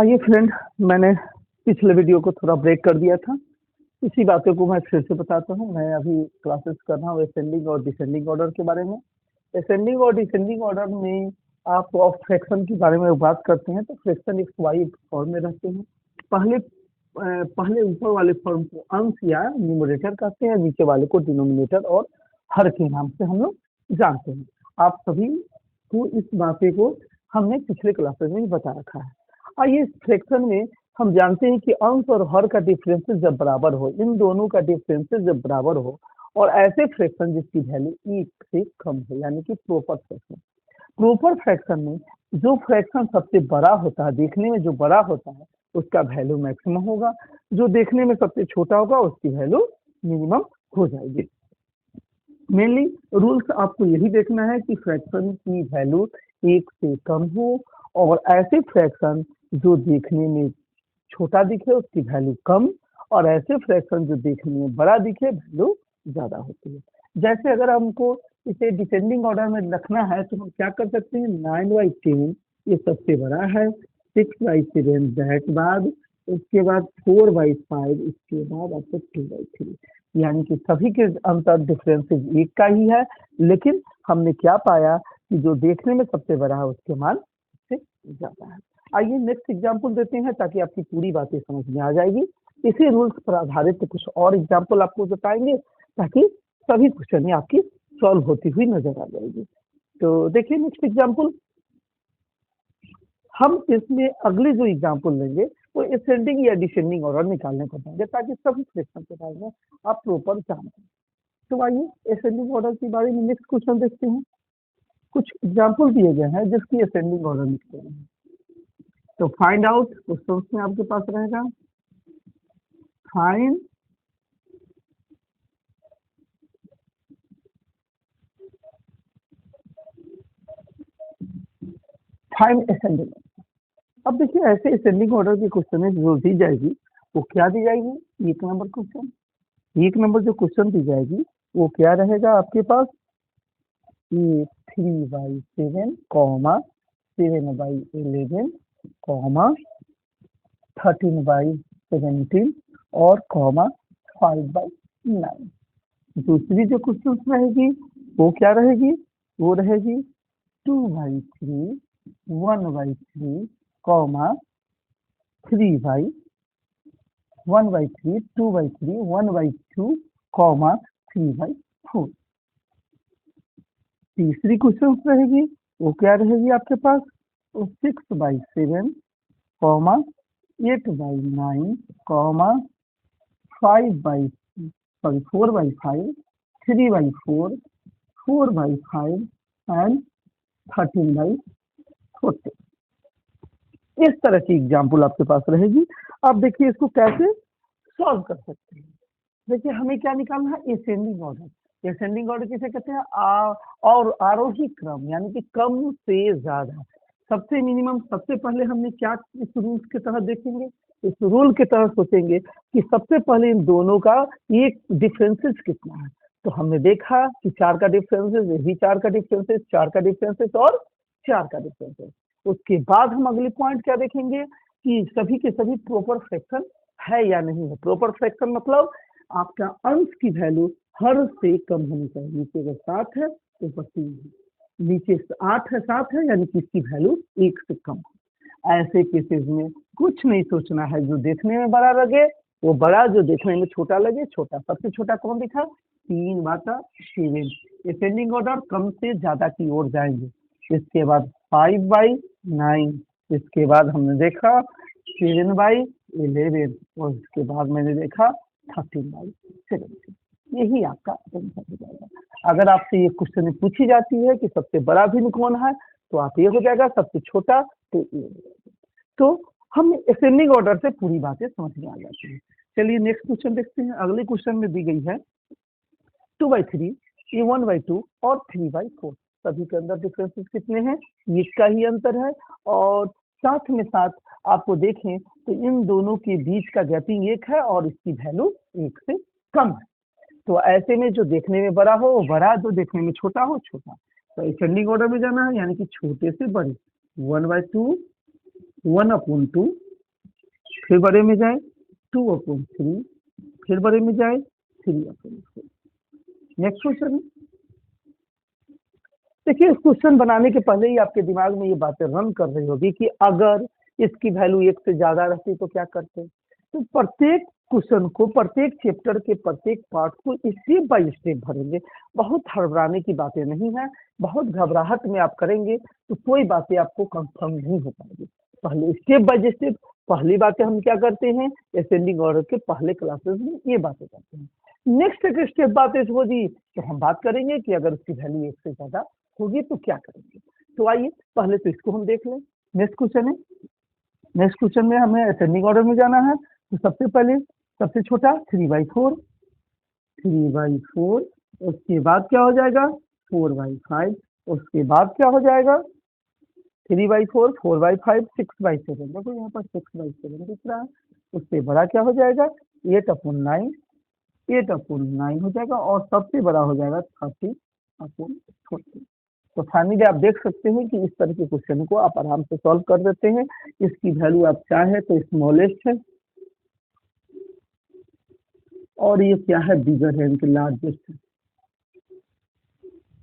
ये फ्रेंड, मैंने पिछले वीडियो को थोड़ा ब्रेक कर दिया था। इसी बातों को मैं फिर से बताता हूँ। मैं अभी क्लासेस कर रहा हूँ असेंडिंग और डिसेंडिंग ऑर्डर के बारे में। असेंडिंग और डिसेंडिंग ऑर्डर में आप ऑफ फ्रैक्शन के बारे में बात करते हैं तो फ्रैक्शन एक्स वाई फॉर्म में रहते हैं। पहले ऊपर वाले फॉर्म को अंश या न्यूमरेटर कहते हैं, नीचे वाले को डिनोमिनेटर और हर के नाम से हम लोग जानते हैं। आप सभी को इस बातें को हमने पिछले क्लासेस में ही बता रखा है। आइए, इस फ्रैक्शन में हम जानते हैं कि अंश और हर का डिफरेंसेस जब बराबर हो, इन दोनों का डिफरेंसेस जब बराबर हो और ऐसे फ्रैक्शन जिसकी वैल्यू एक से कम हो, यानी कि प्रॉपर फ्रैक्शन। प्रॉपर फ्रैक्शन में जो फ्रैक्शन सबसे बड़ा होता है, देखने में जो बड़ा होता है, उसका वैल्यू मैक्सिमम होगा। जो देखने में सबसे छोटा होगा उसकी वैल्यू मिनिमम हो जाएगी। मेनली रूल्स आपको यही देखना है कि फ्रैक्शन की वैल्यू एक से कम हो और ऐसे फ्रैक्शन जो देखने में छोटा दिखे उसकी वैल्यू कम, और ऐसे फ्रैक्शन जो देखने में बड़ा दिखे वैल्यू ज्यादा होती है। जैसे अगर हमको इसे डिसेंडिंग ऑर्डर में रखना है तो हम क्या कर सकते हैं, 9/10 ये सबसे बड़ा है, 6/7 दैट बाद, उसके बाद 4/5, इसके बाद आपको 2/3, यानी कि सभी के अंतर डिफरेंसेस एक का ही है, लेकिन हमने क्या पाया कि जो देखने में सबसे बड़ा है उसके मान से ज्यादा है। आइए नेक्स्ट एग्जाम्पल देते हैं ताकि आपकी पूरी बातें समझ में आ जाएगी। इसी रूल्स पर आधारित कुछ और एग्जाम्पल आपको बताएंगे ताकि सभी क्वेश्चन आपकी सॉल्व होती हुई नजर आ जाएगी। तो देखिए नेक्स्ट एग्जाम्पल, हम इसमें अगले जो एग्जाम्पल लेंगे वो असेंडिंग या डिसेंडिंग ऑर्डर निकालने को देंगे ताकि सभी फ्रैक्शन के बारे में आप प्रॉपर जान पाए। तो आइए असेंडिंग ऑर्डर के बारे में नेक्स्ट क्वेश्चन देखते हैं। कुछ एग्जाम्पल दिए गए हैं जिसकी असेंडिंग ऑर्डर लिखते हैं। तो फाइंड आउट क्वेश्चन में आपके पास रहेगा, फाइंड असेंडिंग। अब देखिए, ऐसे असेंडिंग ऑर्डर की क्वेश्चन जो दी जाएगी वो क्या दी जाएगी, एक नंबर क्वेश्चन, एक नंबर जो क्वेश्चन दी जाएगी वो क्या रहेगा आपके पास, 3/7, 7/11, 13/17 और 5/9। दूसरी जो क्वेश्चन रहेगी वो क्या रहेगी, वो रहेगी 2/3, 1/3, 3/1/3, 2/3, 1/2, 3/4। तीसरी क्वेश्चन रहेगी वो क्या रहेगी आपके पास, 6/7, 8/9, 4/5, 3/4, 4/5 एंड 13/14। इस तरह की एग्जाम्पल आपके पास रहेगी। अब देखिए इसको कैसे सॉल्व कर सकते हैं। देखिए हमें क्या निकालना है, असेंडिंग ऑर्डर। असेंडिंग ऑर्डर किसे कहते हैं, और आरोही क्रम, यानी कि कम से ज्यादा, सबसे मिनिमम। सबसे पहले हमने क्या इस रूल के तहत देखेंगे, इस रूल के तहत सोचेंगे कि सबसे पहले इन दोनों का एक डिफरेंसेस कितना है। तो हमने देखा कि 4 का डिफरेंसेस, यही 4 का डिफरेंसेस, 4 का डिफरेंसेस और 4 का डिफरेंसेस। उसके बाद हम अगले पॉइंट क्या देखेंगे कि सभी के सभी प्रॉपर फ्रैक्शन है या नहीं है। प्रॉपर फ्रैक्शन मतलब आपका अंश की वैल्यू हर से कम होनी चाहिए। नीचे अगर 7 है तो ऊपर 3 है, नीचे 8 है 7 है, यानी कि इसकी वैल्यू 1 से कम है। ऐसे केसेस में कुछ नहीं सोचना है, जो देखने में बड़ा लगे वो बड़ा, जो देखने में छोटा लगे छोटा। सबसे छोटा कौन दिखा, 3/7। असेंडिंग ऑर्डर कम से ज्यादा की ओर जाएंगे। इसके बाद 5/9, इसके बाद हमने देखा 7/11 और इसके बाद मैंने देखा 13/17। यही आपका आंसर हो जाएगा। अगर आपसे ये क्वेश्चन पूछी जाती है कि सबसे बड़ा भिन्न कौन है तो आप ये हो जाएगा, सबसे छोटा तो ये हो जाएगा। तो हम असेंडिंग ऑर्डर से पूरी बातें समझ में आ जाती है। चलिए नेक्स्ट क्वेश्चन देखते हैं। अगले क्वेश्चन में दी गई है 2/3, 1/2 और 3/4। सभी के अंदर डिफरेंसेस कितने हैं, इसका ही अंतर है। और साथ में साथ आपको देखें तो इन दोनों के बीच का गैपिंग 1 है और इसकी वैल्यू 1 से कम है। तो ऐसे में जो देखने में बड़ा हो वो बड़ा, जो देखने में छोटा हो छोटा। तो असेंडिंग ऑर्डर में जाना है, यानी कि छोटे से बड़े। 1/2, 1/2, फिर बड़े में जाए 2/3, फिर बड़े में जाए 3/4। Next question. देखिए इस क्वेश्चन बनाने के पहले ही आपके दिमाग में ये बातें रन कर रही होगी कि अगर इसकी वैल्यू 1 से ज्यादा रहती तो क्या करते। तो प्रत्येक क्वेश्चन को, प्रत्येक चैप्टर के प्रत्येक पार्ट को स्टेप बाय स्टेप भरेंगे। बहुत हड़बड़ाने की बातें नहीं है, बहुत घबराहट में आप करेंगे तो कोई बातें आपको कंफर्म नहीं हो पाएगी। पहले स्टेप बाय स्टेप पहली बातें हम क्या करते हैं, असेंडिंग ऑर्डर के पहले क्लासेस में ये बातें करते हैं। नेक्स्ट एक स्टेप बातें होगी तो हम बात करेंगे कि अगर उसकी वैल्यू 1 से ज्यादा होगी तो क्या करेंगे। तो आइए पहले तो इसको हम देख लें। नेक्स्ट क्वेश्चन है, नेक्स्ट क्वेश्चन में हमें असेंडिंग ऑर्डर में जाना है। तो सबसे पहले सबसे छोटा 3/4, 3/4, उसके बाद क्या हो जाएगा 4/5, उसके बाद क्या हो जाएगा 3/4, 4/5, 6/7। देखो यहाँ पर 6/7 दिख रहा है। उससे बड़ा क्या हो जाएगा 8/9, 8/9 हो जाएगा और सबसे बड़ा हो जाएगा 30/40। तो फाइनली आप देख सकते हैं कि इस तरह के क्वेश्चन को आप आराम से सॉल्व कर देते हैं। इसकी वैल्यू आप चाहे तो स्मॉलेस्ट है और ये क्या है बिगर है, इनकी लार्जेस्ट है।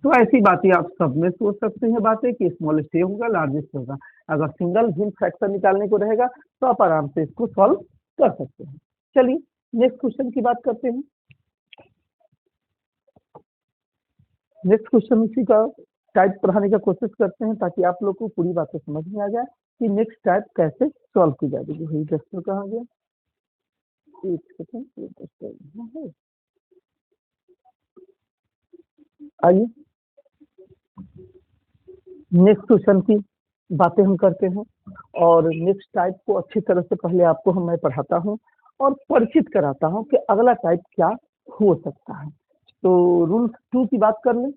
तो ऐसी बातें आप सब में सोच सकते हैं बातें कि स्मॉलेस्ट ये होगा, लार्जेस्ट होगा। अगर सिंगल हिल फ्रैक्शन निकालने को रहेगा तो आप आराम से इसको सॉल्व कर सकते हैं। चलिए नेक्स्ट क्वेश्चन की बात करते हैं। नेक्स्ट क्वेश्चन इसी का टाइप पढ़ाने का कोशिश करते हैं ताकि आप लोग को पूरी बातें समझ में आ जाए कि नेक्स्ट टाइप कैसे सॉल्व की जाएगी। वही डस्टर कहाँ गया, एक सेकंड, ये डस्टर यहाँ है। आइए नेक्स्ट क्वेश्चन की बातें हम करते हैं और नेक्स्ट टाइप को अच्छी तरह से पहले आपको मैं पढ़ाता हूँ और परिचित कराता हूँ कि अगला टाइप क्या हो सकता है। तो रूल्स 2 की बात कर लें।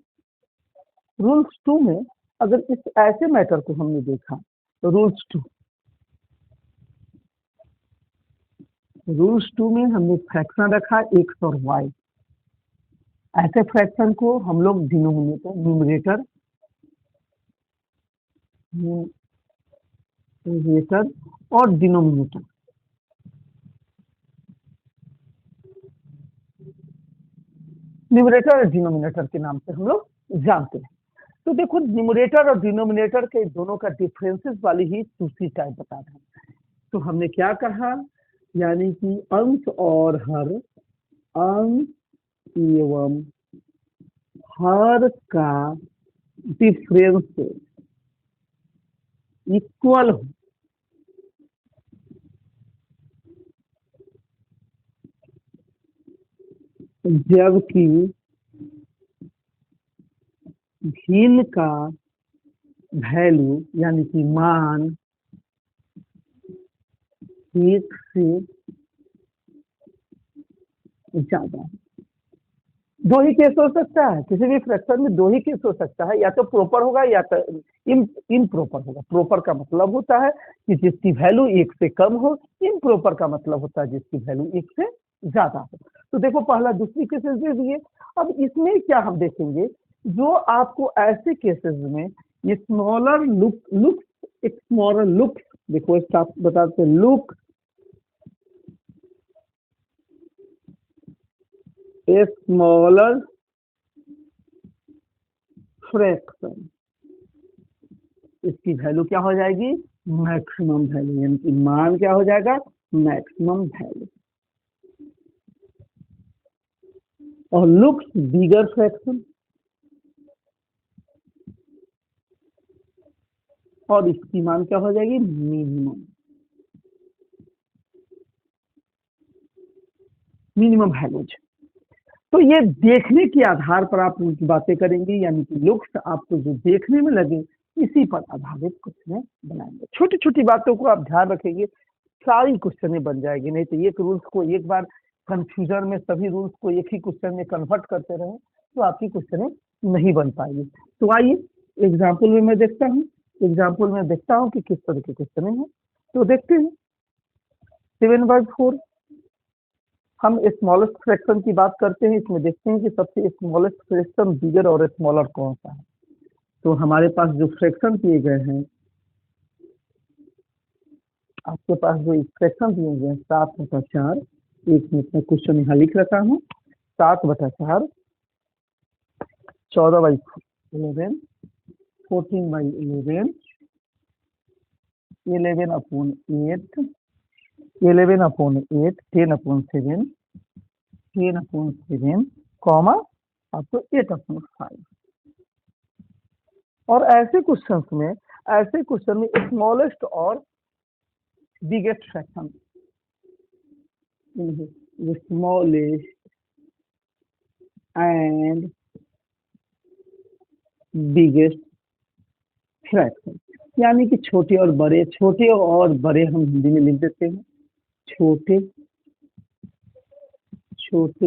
रूल्स 2 में अगर इस ऐसे मैटर को हमने देखा तो रूल्स 2 में हमने फ्रैक्शन रखा x और y। ऐसे फ्रैक्शन को हम लोग न्यूमरेटर और डिनोमिनेटर न्यूमरेटर और डिनोमिनेटर के नाम से हम लोग जानते हैं। तो देखो न्यूमरेटर और डिनोमिनेटर के दोनों का डिफरेंसेस वाली ही दूसरी टाइप बता रहे हैं। तो हमने क्या कहा, यानी कि अंश और हर, अंश एवं हर का डिफरेंस इक्वल हो जबकि भिन्न का वैल्यू यानी कि मान 1 से ज्यादा है। दो ही केस हो सकता है, किसी भी फ्रैक्शन में दो ही केस हो सकता है, या तो प्रॉपर होगा या तो इम्प्रॉपर होगा। प्रॉपर का मतलब होता है कि जिसकी वैल्यू 1 से कम हो, इम्प्रॉपर का मतलब होता है जिसकी वैल्यू 1 से ज्यादा हो। तो देखो पहला दूसरी केसेस दे दिए। अब इसमें क्या हम देखेंगे, जो आपको ऐसे केसेस में स्मॉलर लुक देखो स्टाफ बताते लुक ए स्मॉलर फ्रैक्शन, इसकी वैल्यू क्या हो जाएगी मैक्सिमम वैल्यू, यानी कि मान क्या हो जाएगा मैक्सिमम वैल्यू। और लुक्स बिगर फ्रैक्शन, और इसकी मान क्या हो जाएगी मिनिमम वैल्यूज। तो ये देखने के आधार पर आप उनकी बातें करेंगे, यानी कि लुक्स आपको जो देखने में लगे इसी पर आधारित क्वेश्चन बनाएंगे। छोटी छोटी बातों को आप ध्यान रखेंगे, सारी क्वेश्चन बन जाएगी। नहीं तो एक रूल्स को एक बार कंफ्यूजन में सभी रूल्स को एक ही क्वेश्चन में कन्वर्ट करते रहे तो आपकी क्वेश्चन नहीं बन पाएगी। तो आइए एग्जाम्पल में मैं देखता हूँ, एग्जाम्पल में देखता हूँ कि किस तरह के क्वेश्चन है। तो देखते हैं 7/4 हम स्मॉलेस्ट फ्रैक्शन की बात करते हैं। इसमें देखते हैं कि सबसे स्मॉलेस्ट फ्रैक्शन बिगर और स्मॉलर कौन सा है। तो हमारे पास जो फ्रैक्शन किए गए हैं आपके पास जो फ्रैक्शन दिए हुए हैं 7/4, एक मिनट में क्वेश्चन यहाँ लिख रखा हूँ। 7/4, 14/11, 14/11, 11/8, 11/8, 10/7, 10/7, कॉमा आपको 8/5। और ऐसे क्वेश्चन में स्मॉलेस्ट और biggest fraction, smallest and biggest fraction, यानी कि छोटे और बड़े हम हिंदी में लिख देते हैं। छोटे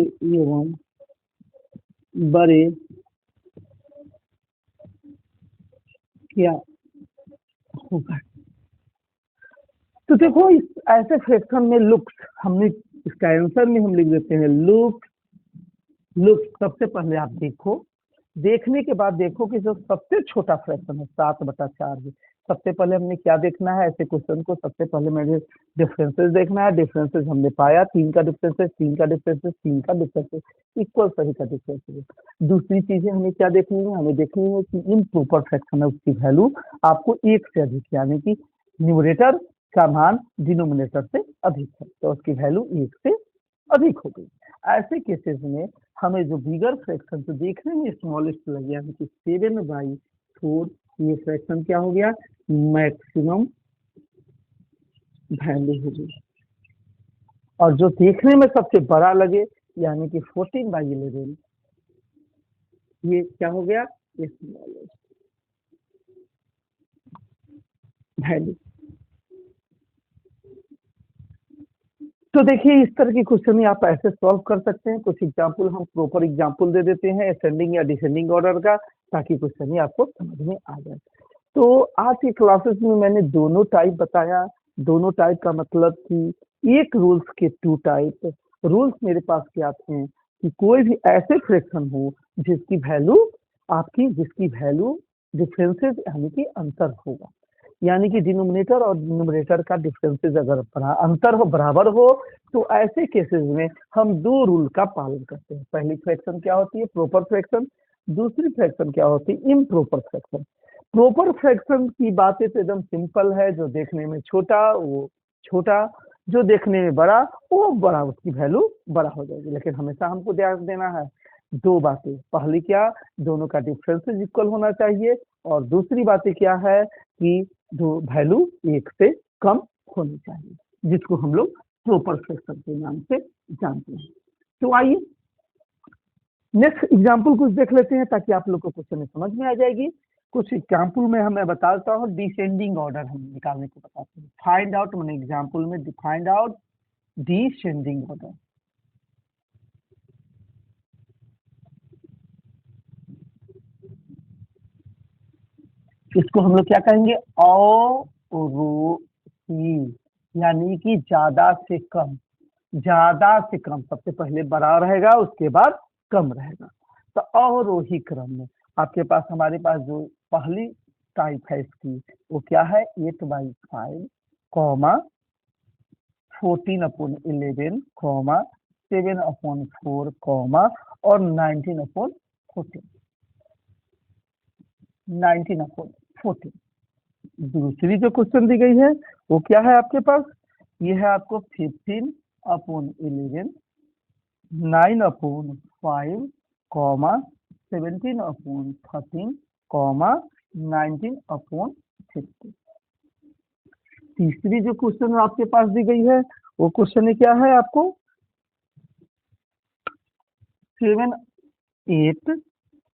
एवं बड़े क्या होगा। तो देखो इस ऐसे फ्रैक्शन में लुक्स, हमने इसका आंसर में हम लिख देते हैं लुक्स। सबसे पहले आप देखने के बाद देखो कि जो सबसे छोटा फ्रैक्शन है 7/4 है, सबसे पहले हमने क्या देखना है ऐसे क्वेश्चन को। सबसे पहले मुझे डिफरेंसेस देखना है। डिफरेंसेस हमने पाया 3 का डिफरेंसेस, 3 का डिफरेंसेस, 3 का डिफरेंसेस, इक्वल सभी का डिफरेंसेस। दूसरी चीजें हमें क्या देखनी है, हमें देखनी है कि इम्प्रॉपर फ्रैक्शन है उसकी वैल्यू आपको 1 से अधिक, यानी कि न्यूमरेटर का मान डिनोमिनेटर से अधिक है, तो उसकी वैल्यू 1 से अधिक हो गई। ऐसे केसेस में हमें जो बिगर फ्रैक्शन जो देखने में स्मॉलेस्ट लगे, यानी कि 7/4, ये फ्रैक्शन क्या हो गया, मैक्सिमम वैल्यू हो गई। और जो देखने में सबसे बड़ा लगे, यानी कि 14/11, ये क्या हो गया, स्मॉलेस्ट वैल्यू। तो देखिए इस तरह की क्वेश्चन आप ऐसे सॉल्व कर सकते हैं। कुछ एग्जाम्पल हम प्रॉपर एग्जाम्पल दे देते हैं असेंडिंग या डिसेंडिंग ऑर्डर का, ताकि क्वेश्चन आपको समझ में आ जाए। तो आज की क्लासेस में मैंने दोनों टाइप बताया। दोनों टाइप का मतलब कि एक रूल्स के 2 टाइप। रूल्स मेरे पास क्या थे कि कोई भी ऐसे फ्रैक्शन हो जिसकी वैल्यू डिफरेंसेस यानी कि अंतर होगा, यानी कि डिनोमिनेटर और न्यूमरेटर का डिफरेंसेस अगर अंतर हो, बराबर हो, तो ऐसे केसेस में हम 2 रूल का पालन करते हैं। पहली फ्रैक्शन क्या होती है, प्रॉपर फ्रैक्शन। दूसरी फ्रैक्शन क्या होती है, इम्प्रॉपर फ्रैक्शन। प्रॉपर फ्रैक्शन की बातें तो एकदम सिंपल है, जो देखने में छोटा वो छोटा, जो देखने में बड़ा वो बड़ा, उसकी वैल्यू बड़ा हो जाएगी। लेकिन हमेशा हमको ध्यान देना है 2 बातें। पहली क्या, दोनों का डिफरेंसेस इक्वल होना चाहिए, और दूसरी बातें क्या है कि जो वैल्यू 1 से कम होनी चाहिए, जिसको हम लोग प्रॉपर फ्रैक्शन के नाम से जानते हैं। तो आइए नेक्स्ट एग्जाम्पल कुछ देख लेते हैं, ताकि आप लोग को क्वेश्चन समझ में आ जाएगी। कुछ एग्जाम्पल में हमें बताता हूँ, डिसेंडिंग ऑर्डर हम निकालने को बताते हैं। फाइंड आउट, मैंने एग्जाम्पल में फाइंड आउट डिसेंडिंग ऑर्डर। इसको हम लोग क्या कहेंगे, अवरोही, यानी कि ज्यादा से कम। सबसे पहले बड़ा रहेगा, उसके बाद कम रहेगा। तो अवरोही क्रम में आपके पास हमारे पास जो पहली टाइप है इसकी, वो क्या है, 8/5, 14/11, 7/4, और 19/14। 19/14। दूसरी जो क्वेश्चन दी गई है वो क्या है आपके पास, ये है आपको 15/11, 9/5, 17/13, 19/50। तीसरी जो क्वेश्चन आपके पास दी गई है वो क्वेश्चन क्या है आपको, 7/8,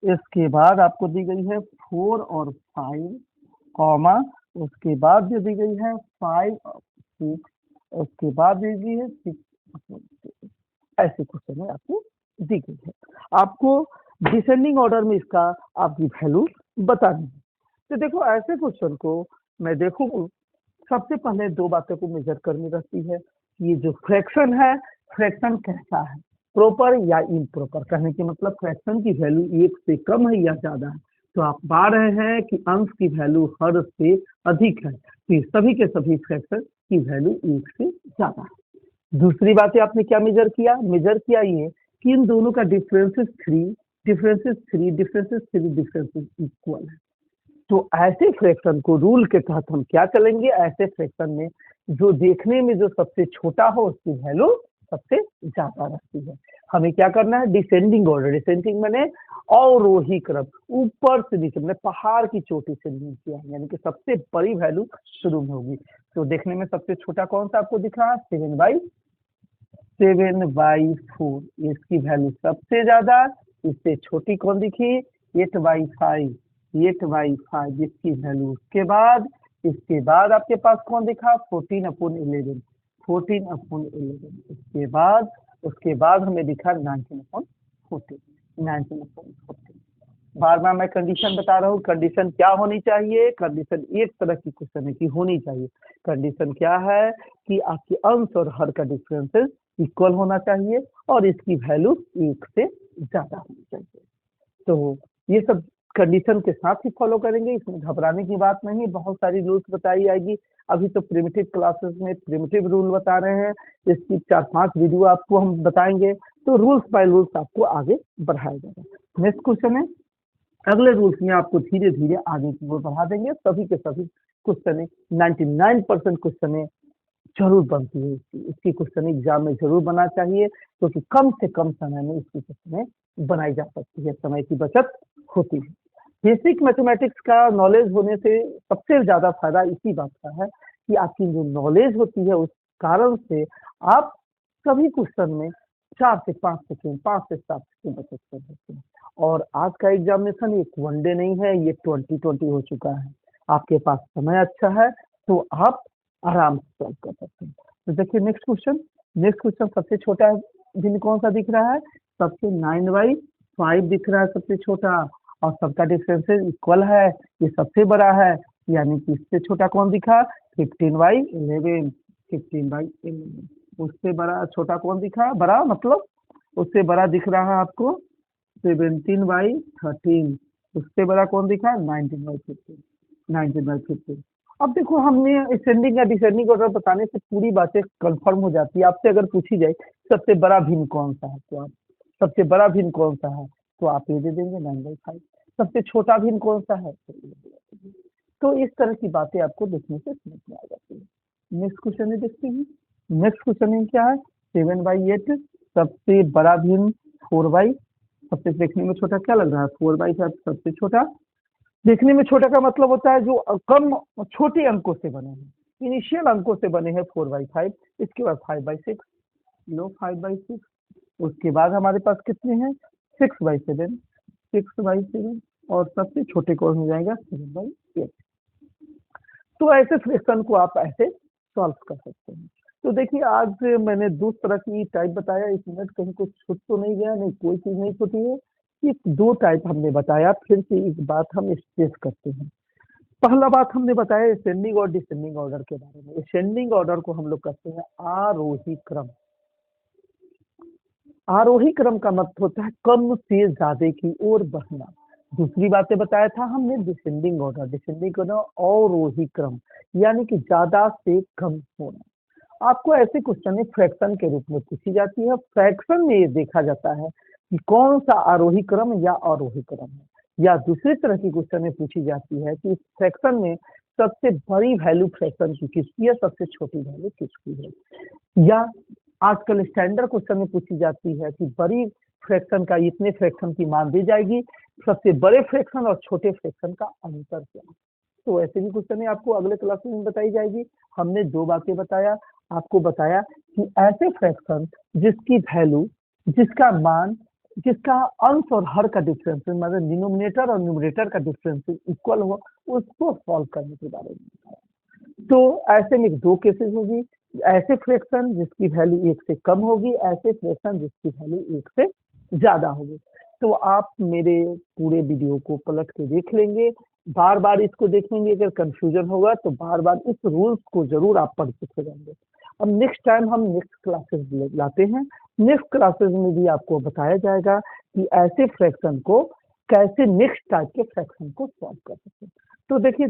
इसके बाद आपको दी गई है 4 और 5, उसके बाद जो दी गई है 5 और 6, उसके बाद दी गई है 6। ऐसे क्वेश्चन में आपको दी गई है, आपको डिसेंडिंग ऑर्डर में इसका आपकी वैल्यू बतानी है। तो देखो ऐसे क्वेश्चन को मैं देखूँ, सबसे पहले 2 बातों को मेजर करनी रहती है। ये जो फ्रैक्शन है, फ्रैक्शन कैसा है, प्रॉपर या इम्प्रॉपर। कहने के मतलब फ्रैक्शन की वैल्यू 1 से कम है या ज्यादा है। तो आप पा रहे हैं कि अंश की वैल्यू हर से अधिक है, तो सभी के सभी फ्रैक्शन की वैल्यू 1 से ज्यादा। दूसरी बात है, आपने क्या मेजर किया ये कि इन दोनों का डिफरेंसेस 3 इक्वल है। तो ऐसे फ्रैक्शन को रूल के तहत हम क्या चलेंगे, ऐसे फ्रैक्शन में जो देखने में जो सबसे छोटा हो उसकी वैल्यू सबसे ज्यादा रहती है। हमें क्या करना है, डिसेंडिंग ऑर्डर, डिसेंडिंग मैंने अवरोही क्रम, ऊपर से नीचे मैंने पहाड़ की चोटी से नीचे आए, यानी कि सबसे बड़ी वैल्यू शुरू में होगी। तो देखने में सबसे छोटा कौन सा आपको दिख रहा है, 7/4, इसकी वैल्यू सबसे ज्यादा। इससे छोटी कौन दिखी, 8/5, इसकी वैल्यू। इसके बाद आपके पास कौन दिखा, 14/11, उसके बाद हमें दिखा 19/14। बार बार मैं कंडीशन बता रहा हूँ, कंडीशन क्या होनी चाहिए, कंडीशन एक तरह की क्वेश्चन है कि होनी चाहिए। कंडीशन क्या है कि आपके अंश और हर का डिफरेंसेस इक्वल होना चाहिए और इसकी वैल्यू 1 से ज्यादा होनी चाहिए। तो ये सब कंडीशन के साथ ही फॉलो करेंगे, इसमें घबराने की बात नहीं। बहुत सारी रूल्स बताई जाएगी। अभी तो प्रिमिटिव क्लासेस में प्रिमिटिव रूल बता रहे हैं, इसकी 4-5 वीडियो आपको हम बताएंगे। तो रूल्स बाय रूल्स आपको आगे बढ़ाया जाएगा। नेक्स्ट क्वेश्चन है, अगले रूल्स में आपको धीरे धीरे आगे की ओर बढ़ा देंगे। सभी के सभी क्वेश्चन 99% क्वेश्चन जरूर बनती है, इसकी क्वेश्चन एग्जाम में जरूर बना चाहिए, क्योंकि कम से कम समय में इसकी क्वेश्चन बनाई जा सकती है, समय की बचत होती है। बेसिक मैथमेटिक्स का नॉलेज होने से सबसे ज्यादा फायदा इसी बात का है कि आपकी जो नॉलेज होती है उस कारण से आप सभी क्वेश्चन में 4 से 5 सेकेंड 5 से 7 सेकेंड बचत कर सकते हैं। और आज का एग्जामिनेशन एक वनडे नहीं है, ये 2020 हो चुका है। आपके पास समय अच्छा है तो आप आराम से सॉल्व कर सकते हैं। तो देखिए नेक्स्ट क्वेश्चन सबसे छोटा भिन्न कौन सा दिख रहा है, सबसे 9/5 दिख रहा है सबसे छोटा, और सबका डिफरेंसेस इक्वल है, ये सबसे बड़ा है। यानी कि इससे छोटा कौन दिखा, 15/11, उससे बड़ा छोटा कौन दिखा, बड़ा मतलब उससे बड़ा दिख रहा है आपको 17/13, उससे बड़ा कौन दिखा 19/15। अब देखो, हमने असेंडिंग या डिसेंडिंग ऑर्डर बताने से पूरी बातें कंफर्म हो जाती है। आपसे अगर पूछी जाए सबसे बड़ा भिन्न कौन सा है, तो आप सबसे बड़ा भिन्न कौन सा है तो आप ये दे देंगे 9/5। सबसे छोटा भिन्न कौन सा है तो ये दे देंगे। तो इस तरह की बातें आपको देखने से समझ में आ जाती है। नेक्स्ट क्वेश्चन है, देखते हैं। नेक्स्ट क्वेश्चन है क्या है, 7/8, सबसे बड़ा भिन्न 4/, सबसे देखने में छोटा क्या लग रहा है 4/5, सबसे छोटा। देखने में छोटा का मतलब होता है जो कम छोटे अंकों से बने हैं, इनिशियल अंकों से बने हैं 4/5। इसके बाद 5/6, लो 5/6। उसके बाद हमारे पास कितने हैं 6/7, और सबसे छोटे कौन हो जाएगा 7/8। तो ऐसे फ्रैक्शन को आप ऐसे सॉल्व कर सकते हैं। तो देखिए, आज मैंने 2 तरह की टाइप बताया, इसमें कहीं कुछ छूट तो नहीं गया, नहीं कोई चीज नहीं छूटी है। ये 2 टाइप हमने बताया। फिर से एक बात हम स्ट्रेस करते हैं। पहला बात हमने बताया असेंडिंग और डिसेंडिंग ऑर्डर के बारे में। असेंडिंग ऑर्डर को हम लोग कहते हैं आरोही क्रम। आरोही क्रम का मतलब होता है कम से ज्यादा की ओर बढ़ना। दूसरी बातें बताया था हमने डिसेंडिंग ऑर्डर, अवरोही क्रम, यानी कि ज्यादा से कम होना। आपको ऐसे क्वेश्चन फ्रैक्शन के रूप में पूछी जाती है। फ्रैक्शन में ये देखा जाता है कि कौन सा आरोही क्रम या अवरोही क्रम है। या दूसरी तरह की क्वेश्चन पूछी जाती है कि फ्रैक्शन में सबसे बड़ी वैल्यू फ्रैक्शन की किसकी है, सबसे छोटी वैल्यू किसकी है। या आजकल स्टैंडर्ड क्वेश्चन में पूछी जाती है कि बड़ी फ्रैक्शन का इतने फ्रैक्शन की मान दी जाएगी, सबसे बड़े फ्रैक्शन और छोटे फ्रैक्शन का अंतर क्या है। तो ऐसे भी क्वेश्चन आपको अगले क्लास में बताई जाएगी। हमने 2 बातें बताया, आपको बताया कि ऐसे फ्रैक्शन जिसकी वैल्यू, जिसका मान, जिसका अंश और हर का डिफरेंस मतलब डिनोमिनेटर और न्यूमरेटर का डिफरेंस इक्वल हो, उसको सॉल्व करने के बारे में बताया। तो ऐसे में 2 केसेस होगी, ऐसे फ्रैक्शन जिसकी वैल्यू 1 से कम होगी, ऐसे फ्रैक्शन जिसकी वैल्यू 1 से ज्यादा होगी। तो आप मेरे पूरे वीडियो को पलट के देख लेंगे, बार बार इसको देखेंगे। अगर कंफ्यूजन होगा तो बार बार इस रूल्स को जरूर आप पढ़ के जाएंगे। अब नेक्स्ट टाइम हम नेक्स्ट क्लासेस लाते हैं। नेक्स्ट क्लासेस में भी आपको बताया जाएगा कि ऐसे फ्रैक्शन को कैसे, नेक्स्ट टाइप के फ्रैक्शन को सॉल्व कर सकते हैं। तो देखिए,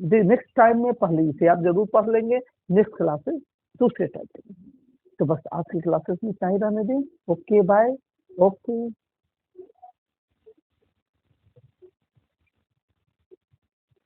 नेक्स्ट टाइम में पहले इसे आप जरूर पढ़ लेंगे, नेक्स्ट क्लासेस दूसरे टाइप के। तो बस आज की क्लासेस में इतना ही रहने दें। Okay bye. ओके।